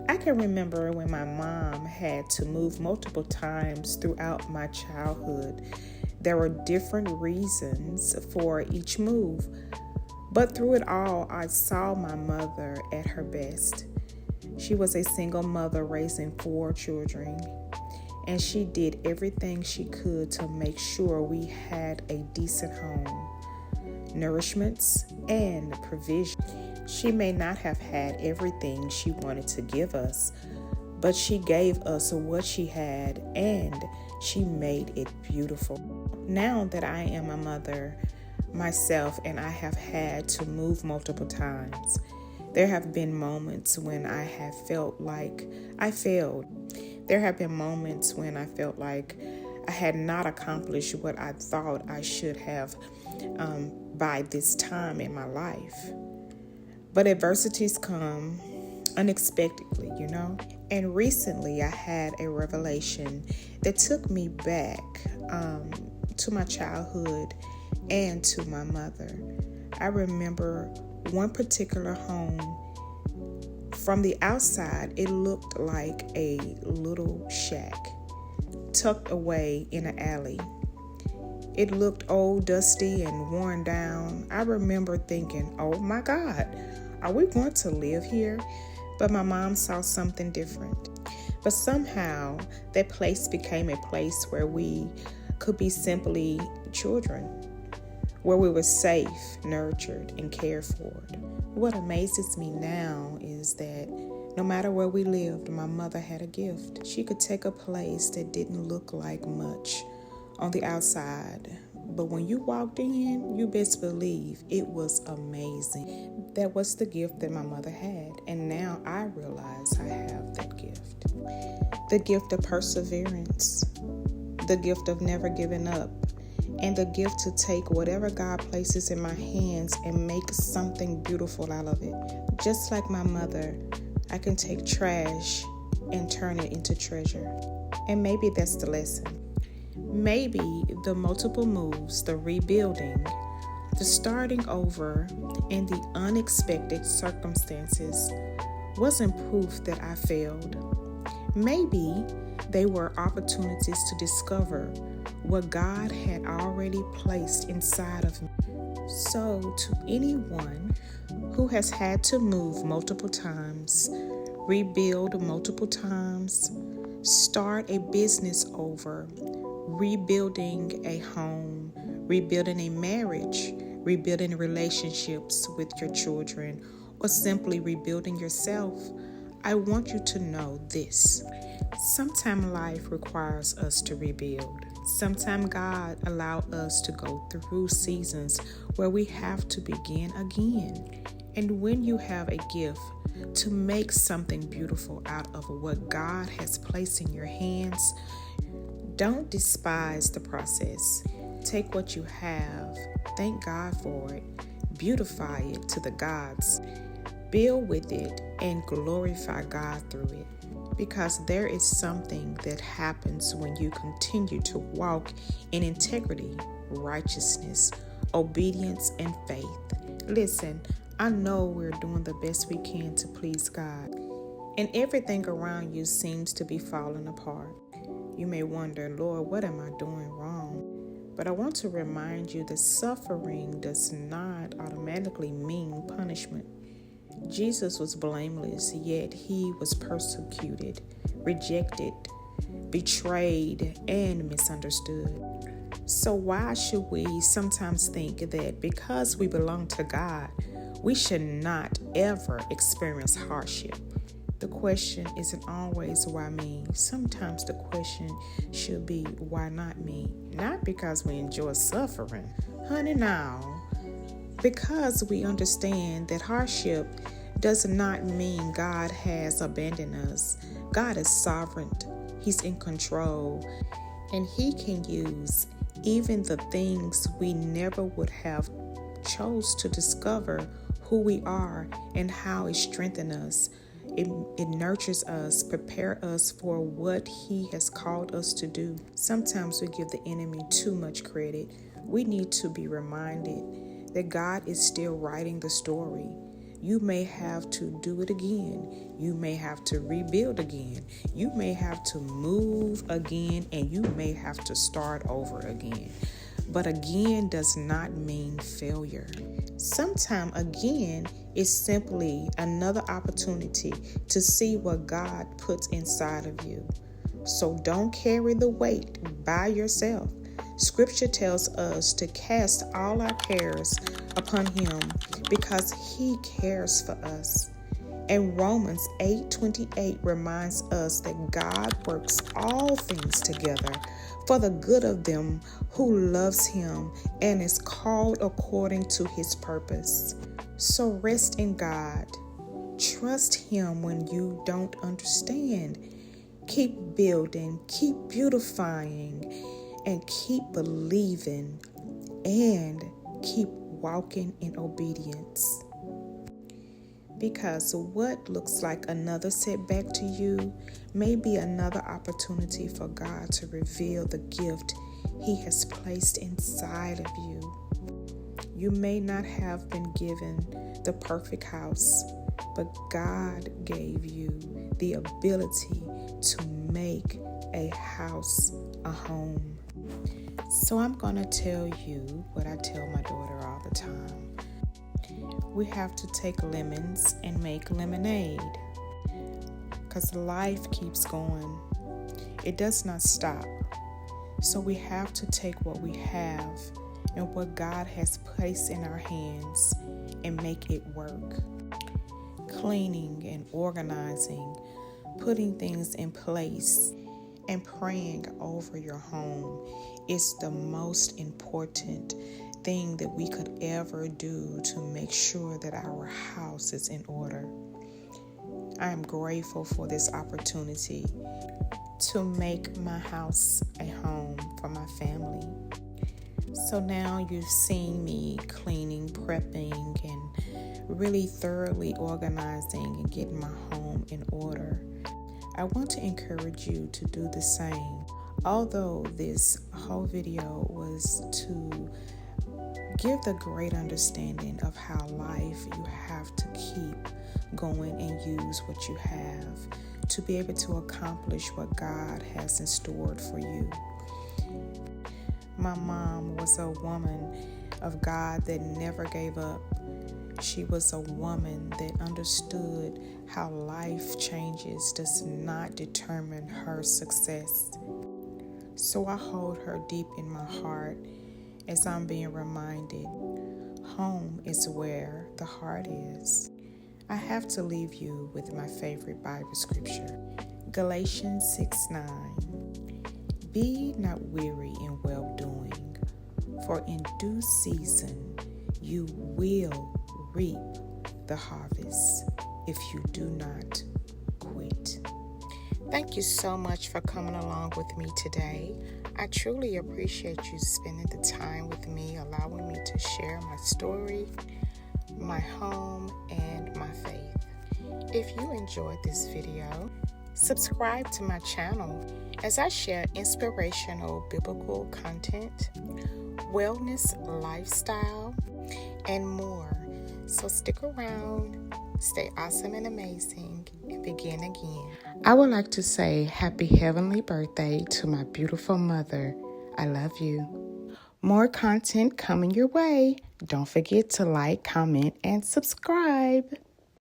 I can remember when my mom had to move multiple times throughout my childhood. There were different reasons for each move, but through it all, I saw my mother at her best. She was a single mother raising 4 children, and she did everything she could to make sure we had a decent home, nourishments, and provision. She may not have had everything she wanted to give us, but she gave us what she had, and she made it beautiful. Now that I am a mother myself and I have had to move multiple times, there have been moments when I have felt like I failed. There have been moments when I felt like I had not accomplished what I thought I should have by this time in my life. But adversities come unexpectedly, And recently I had a revelation that took me back to my childhood and to my mother. I remember one particular home. From the outside, it looked like a little shack tucked away in an alley. It looked old, dusty, and worn down. I remember thinking, oh my God, are we going to live here? But my mom saw something different. But somehow that place became a place where we could be simply children, where we were safe, nurtured, and cared for. What amazes me now is that no matter where we lived, my mother had a gift. She could take a place that didn't look like much on the outside, but when you walked in, you best believe it was amazing. That was the gift that my mother had, and now I realize I have that gift. The gift of perseverance, the gift of never giving up, and the gift to take whatever God places in my hands and make something beautiful out of it. Just like my mother, I can take trash and turn it into treasure. And maybe that's the lesson. Maybe the multiple moves, the rebuilding, the starting over, and the unexpected circumstances wasn't proof that I failed. Maybe they were opportunities to discover what God had already placed inside of me. So, to anyone who has had to move multiple times, rebuild multiple times, start a business over, rebuilding a home, rebuilding a marriage, rebuilding relationships with your children, or simply rebuilding yourself, I want you to know this. Sometimes life requires us to rebuild. Sometimes God allows us to go through seasons where we have to begin again. And when you have a gift to make something beautiful out of what God has placed in your hands, don't despise the process. Take what you have, thank God for it, beautify it to the gods, build with it, and glorify God through it. Because there is something that happens when you continue to walk in integrity, righteousness, obedience, and faith. Listen, I know we're doing the best we can to please God, and everything around you seems to be falling apart. You may wonder, Lord, what am I doing wrong? But I want to remind you that suffering does not automatically mean punishment. Jesus was blameless, yet he was persecuted, rejected, betrayed, and misunderstood. So why should we sometimes think that because we belong to God, we should not ever experience hardship? The question isn't always why me. Sometimes the question should be why not me? Not because we enjoy suffering. Honey, now, because we understand that hardship does not mean God has abandoned us. God is sovereign. He's in control. And he can use even the things we never would have chose to discover who we are and how it strengthens us. It nurtures us, prepares us for what he has called us to do. Sometimes we give the enemy too much credit. We need to be reminded that God is still writing the story. You may have to do it again. You may have to rebuild again. You may have to move again, and you may have to start over again. But again does not mean failure. Sometimes again is simply another opportunity to see what God puts inside of you. So don't carry the weight by yourself. Scripture tells us to cast all our cares upon Him because He cares for us. And Romans 8:28 reminds us that God works all things together for the good of them who loves Him and is called according to His purpose. So rest in God. Trust Him when you don't understand. Keep building, keep beautifying, and keep believing, and keep walking in obedience. Because what looks like another setback to you may be another opportunity for God to reveal the gift He has placed inside of you. You may not have been given the perfect house, but God gave you the ability to make a house a home. So I'm going to tell you what I tell my daughter all the time. We have to take lemons and make lemonade, because life keeps going. It does not stop. So we have to take what we have and what God has placed in our hands and make it work. Cleaning and organizing, putting things in place, and praying over your home is the most important thing that we could ever do to make sure that our house is in order. I am grateful for this opportunity to make my house a home for my family. So now you've seen me cleaning, prepping, and really thoroughly organizing and getting my home in order. I want to encourage you to do the same. Although this whole video was to give the great understanding of how life you have to keep going and use what you have to be able to accomplish what God has in store for you. My mom was a woman of God that never gave up. She was a woman that understood how life changes does not determine her success. So I hold her deep in my heart as I'm being reminded, home is where the heart is. I have to leave you with my favorite Bible scripture, Galatians 6:9. Be not weary in well-doing, for in due season you will reap the harvest if you do not quit. Thank you so much for coming along with me today. I truly appreciate you spending the time with me, allowing me to share my story, my home, and my faith. If you enjoyed this video, subscribe to my channel as I share inspirational biblical content, wellness lifestyle, and more. So stick around, stay awesome and amazing, and begin again. I would like to say happy heavenly birthday to my beautiful mother. I love you. More content coming your way. Don't forget to like, comment, and subscribe.